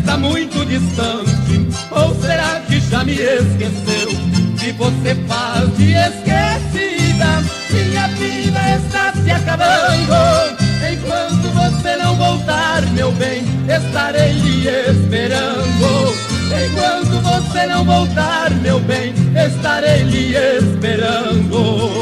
está muito distante, ou será que já me esqueceu? Se você faz de esquecida, minha vida está se acabando. Enquanto você não voltar, meu bem, estarei lhe esperando. Enquanto você não voltar, meu bem, estarei lhe esperando.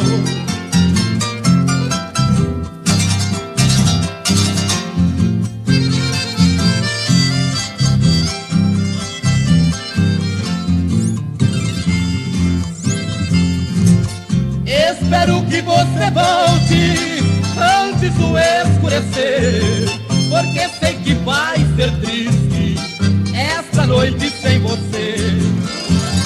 Espero que você volte antes do escurecer, porque sei que vai ser triste esta noite sem você.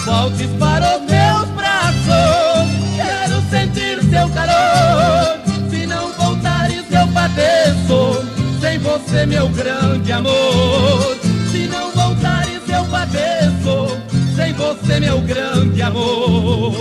Volte para os meus braços, quero sentir seu calor. Se não voltares eu padeço, sem você meu grande amor. Se não voltares eu padeço, sem você meu grande amor.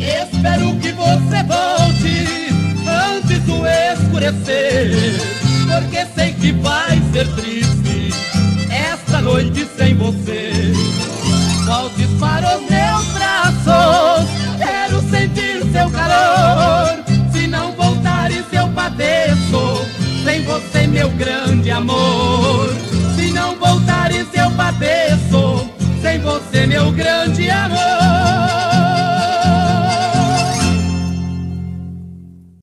Espero que você volte antes do escurecer, porque sei que vai ser triste esta noite sem você. Volte para os meus braços, quero sentir seu calor. Se não voltares eu padeço, sem você meu grande amor.